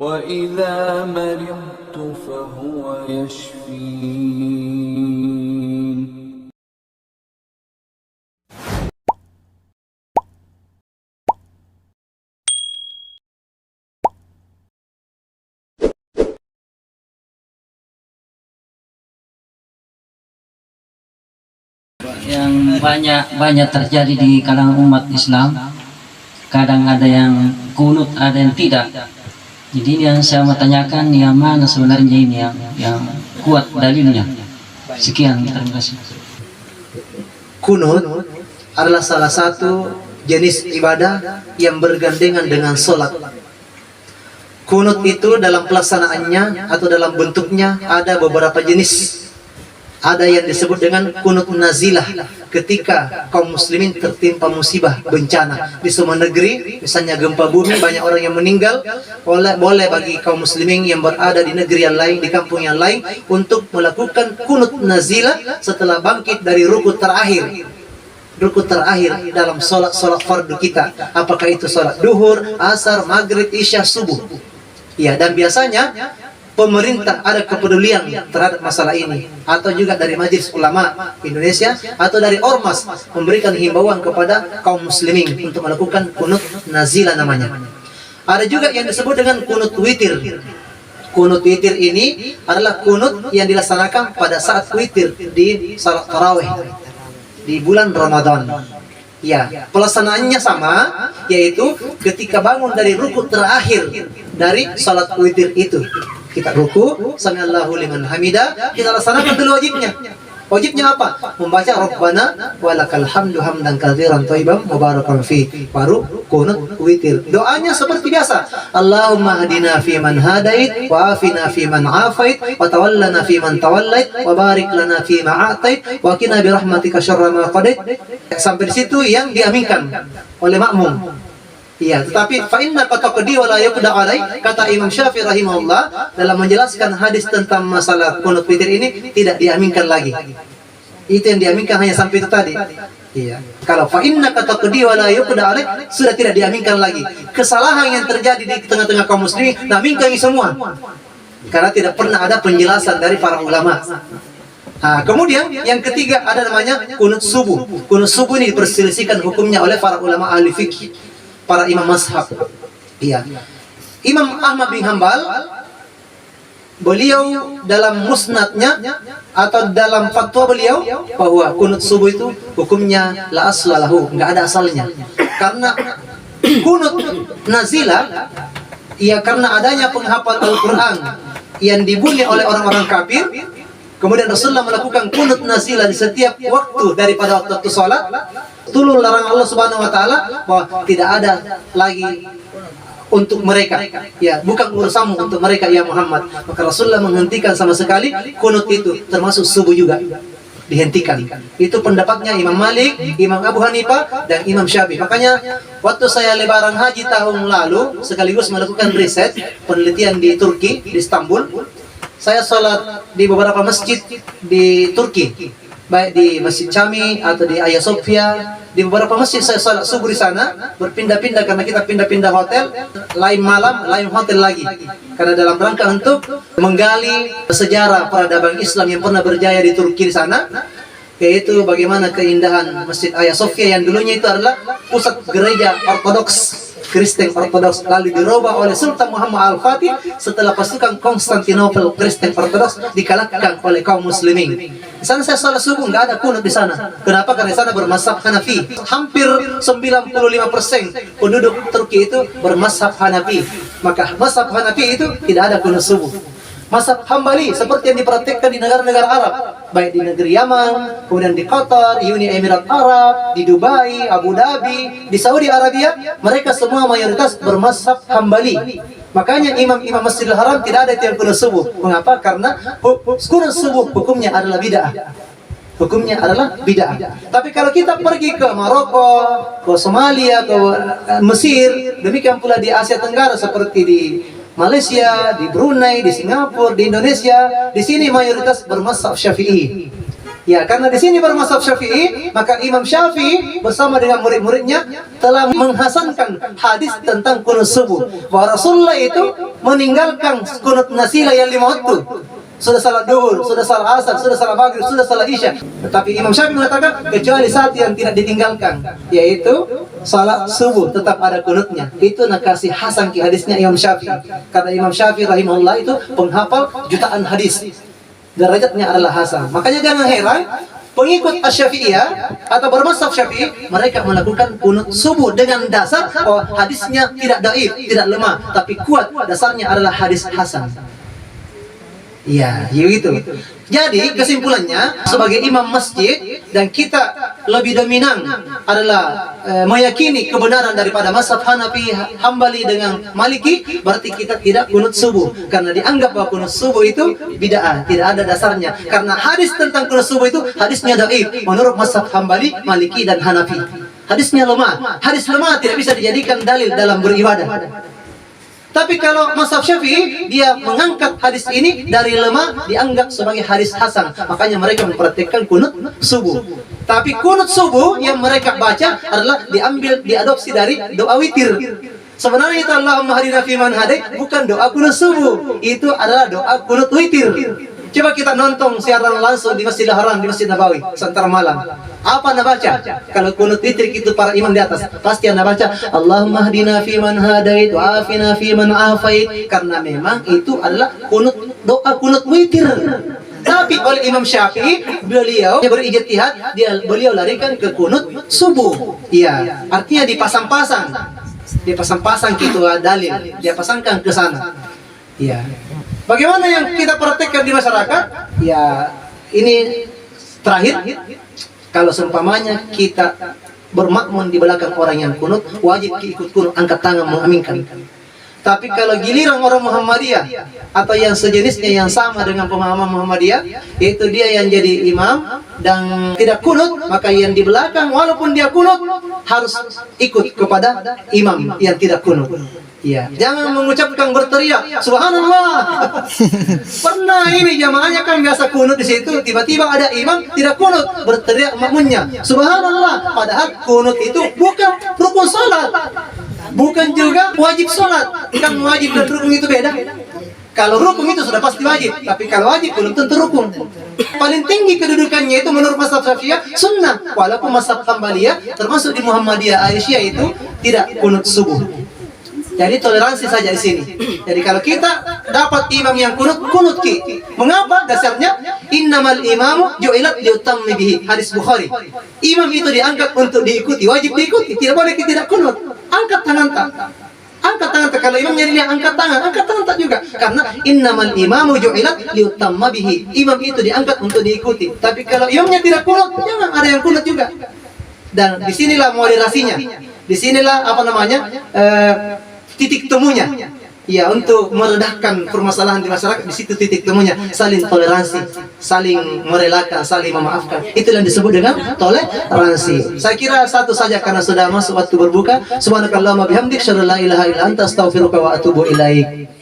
وإذا مرضت فهو يشفين. Yang banyak terjadi di kalangan umat Islam, kadang ada yang kunut, ada yang tidak. Jadi yang saya mau tanyakan, yang mana sebenarnya ini yang kuat dalilnya? Sekian, terima kasih. Kunut adalah salah satu jenis ibadah yang bergandengan dengan sholat. Kunut itu dalam pelaksanaannya atau dalam bentuknya ada beberapa jenis. Ada yang disebut dengan kunut nazilah, ketika kaum muslimin tertimpa musibah, bencana di semua negeri, misalnya gempa bumi, banyak orang yang meninggal. Boleh bagi kaum muslimin yang berada di negeri yang lain, di kampung yang lain, untuk melakukan kunut nazilah setelah bangkit dari rukuk terakhir. Rukuk terakhir dalam sholat fardu kita, apakah itu sholat duhur, asar, maghrib, isya, subuh. Ya, dan biasanya pemerintah ada kepedulian terhadap masalah ini, atau juga dari Majelis Ulama Indonesia atau dari Ormas memberikan himbauan kepada kaum muslimin untuk melakukan kunut nazilah namanya. Ada juga yang disebut dengan kunut witir. Kunut witir ini adalah kunut yang dilaksanakan pada saat witir di salat tarawih di bulan Ramadan. Ya, pelaksanaannya sama, yaitu ketika bangun dari rukuk terakhir dari salat witir itu, kita ruku, samiallahu liman hamidah, kita laksanakan dulu wajibnya. Wajibnya apa? Membaca Rabbana walakal hamdu hamdan katsiran thayyiban mubarakan fi. Baru kunut witir. Doanya seperti biasa. Allahumma hadina fi man hadait, wa afina fi man afait, wa tawallana fi man tawallait, wa barik lana fi ma atait, wa qina bi rahmatika syarra ma qadait. Sampai di situ yang diaminkan oleh makmum. Iya, tetapi fa inna qataqdi wa la yuqda alai, kata Imam Syafi'i rahimahullah dalam menjelaskan hadis tentang masalah kunut witir ini, tidak diaminkan lagi. Itu yang diaminkan hanya sampai itu tadi. Iya. Kalau fa inna qataqdi wa la yuqda alai sudah tidak diaminkan lagi. Kesalahan yang terjadi di tengah-tengah kaum muslimin diaminkan semua. Karena tidak pernah ada penjelasan dari para ulama. Nah, kemudian yang ketiga ada namanya kunut subuh. Kunut subuh ini diperselisihkan hukumnya oleh para ulama ahli fikih, para imam mazhab. Iya. Imam Ahmad bin Hanbal, beliau dalam musnadnya atau dalam fatwa beliau bahwa kunut subuh itu hukumnya la aslalahu, enggak ada asalnya. Karena kunut nazilah, ya karena adanya penghafal Al-Qur'an yang dibuli oleh orang-orang kafir. Kemudian Rasulullah melakukan kunut nazilah di setiap waktu daripada waktu sholat. Turun larangan Allah Subhanahu wa taala bahwa tidak ada lagi untuk mereka. Ya, bukan urusanmu untuk mereka ya Muhammad. Maka Rasulullah menghentikan sama sekali kunut itu, termasuk subuh juga dihentikan. Itu pendapatnya Imam Malik, Imam Abu Hanifah, dan Imam Syafi'i. Makanya waktu saya lebaran haji tahun lalu sekaligus melakukan riset penelitian di Turki, di Istanbul. Saya sholat di beberapa masjid di Turki, baik di Masjid Cami atau di Hagia Sophia. Di beberapa masjid saya sholat subuh di sana, berpindah-pindah karena kita pindah-pindah hotel, lain malam, lain hotel lagi. Karena dalam rangka untuk menggali sejarah peradaban Islam yang pernah berjaya di Turki di sana, yaitu bagaimana keindahan Masjid Hagia Sophia yang dulunya itu adalah pusat gereja Ortodoks, Kristen Ortodoks, lalu dirubah oleh Sultan Muhammad Al-Fatih setelah pasukan Konstantinopel Kristen Ortodoks dikalahkan oleh kaum muslimin. Di sana saya sholat subuh, nggak ada kunut di sana. Kenapa? Karena di sana bermazhab Hanafi. Hampir 95% penduduk Turki itu bermazhab Hanafi. Maka mazhab Hanafi itu tidak ada kunut subuh. Mazhab Hambali seperti yang dipraktikkan di negara-negara Arab, baik di negeri Yaman, kemudian di Qatar, Uni Emirat Arab, di Dubai, Abu Dhabi, di Saudi Arabia, mereka semua mayoritas bermazhab Hambali. Makanya imam-imam Masjidil Haram tidak ada yang kunut subuh. Mengapa? Karena kunut subuh hukumnya adalah bid'ah. Hukumnya adalah bid'ah. Tapi kalau kita pergi ke Maroko, ke Somalia, ke Mesir, demikian pula di Asia Tenggara seperti di Malaysia, di Brunei, di Singapura, di Indonesia, di sini mayoritas bermazhab Syafi'i. Ya, karena di sini bermazhab Syafi'i, maka Imam Syafi'i bersama dengan murid-muridnya telah menghasankan hadis tentang kunut subuh. Bahwa Rasulullah itu meninggalkan kunut nasilah yang 5 waktu. Sudah salat duhur, sudah salat asar, sudah salat maghrib, sudah salat isya. Tetapi Imam Syafi'i mengatakan kecuali satu yang tidak ditinggalkan, yaitu salat subuh tetap ada kunutnya. Itu nakasi hasan ki hadisnya Imam Syafi'i. Karena Imam Syafi'i rahimahullah itu penghafal jutaan hadis. Derajatnya adalah hasan. Makanya jangan heran pengikut Asy-Syafi'iyah atau bermazhab Syafi'i, mereka melakukan kunut subuh dengan dasar bahwa hadisnya tidak dhaif, tidak lemah, tapi kuat, dasarnya adalah hadis hasan. Ya, gitu. Jadi kesimpulannya sebagai imam masjid dan kita lebih dominan adalah meyakini kebenaran daripada mazhab Hanafi, Hambali dengan Maliki, berarti kita tidak kunut subuh karena dianggap bahwa kunut subuh itu bid'ah, tidak ada dasarnya. Karena hadis tentang kunut subuh itu hadisnya dhaif menurut mazhab Hambali, Maliki dan Hanafi. Hadisnya lemah. Hadis lemah tidak bisa dijadikan dalil dalam beribadah. Tapi kalau mazhab Syafi'i, dia mengangkat hadis ini dari lemah dianggap sebagai hadis hasan. Makanya mereka mempraktikkan kunut subuh. Tapi kunut subuh yang mereka baca adalah diadopsi dari doa witir. Sebenarnya itu Allahumma hadina fiman hadait bukan doa kunut subuh. Itu adalah doa kunut witir. Coba kita nonton siaran langsung di Masjidil Haram, di Masjid Nabawi, sementara malam. Apa anda baca? Kalau kunut witir itu para imam di atas, pasti anda baca Allahumma hdina fiman hadait wa afina fiman afait. Karena memang itu adalah doa kunut witir. Tapi oleh Imam Syafi'i, beliau berijtihad, beliau larikan ke kunut subuh. Iya, artinya dipasang-pasang. Dipasang-pasang gitu dalil, dia pasangkan ke sana. Iya. Bagaimana yang kita praktekkan di masyarakat? Ya, ini terakhir. Kalau seumpamanya kita bermakmun di belakang orang yang kunut, wajib ikut kunut, angkat tangan mengaminkan. Tapi kalau giliran orang Muhammadiyah atau yang sejenisnya yang sama dengan pemahaman Muhammadiyah, yaitu dia yang jadi imam dan tidak kunut, maka yang di belakang walaupun dia kunut harus ikut kepada imam yang tidak kunut. Ya, jangan mengucapkan berteriak subhanallah. Pernah ini jamaahnya kan biasa kunut di situ, tiba-tiba ada imam tidak kunut, berteriak makmunnya subhanallah, padahal kunut itu bukan rukun salat. Bukan juga wajib sholat. Kan wajib dan rukun itu beda. Kalau rukun itu sudah pasti wajib, tapi kalau wajib belum tentu rukun. Paling tinggi kedudukannya itu menurut mazhab Syafi'iyah sunnah. Walaupun mazhab Hambaliyah termasuk di Muhammadiyah Aisyah itu tidak kunut subuh. Jadi toleransi saja di sini. Jadi kalau kita dapat imam yang kunut ki. Mengapa? Dasarnya innamal imamu ju'ilat liutammi bihi. Hadis Bukhari. Imam itu diangkat untuk diikuti, wajib diikuti. Tidak boleh tidak kunut. Angkat tangan tak. Angkat tangan tak. Kalau imamnya dia angkat tangan tak juga. Karena innamal imamu ju'ilat liutamma bihi. Imam itu diangkat untuk diikuti. Tapi kalau imamnya tidak kunut, jangan ada yang kunut juga. Dan disinilah moderasinya. Disinilah titik temunya. Ya, untuk meredahkan permasalahan di masyarakat, di situ titik temunya. Saling toleransi, saling merelakan, saling memaafkan. Itulah yang disebut dengan toleransi. Saya kira satu saja karena sudah masuk waktu berbuka. Subhanakallahumma bihamdik, syarra la ilaha illa anta, astaghfiruka wa atubu ilaik.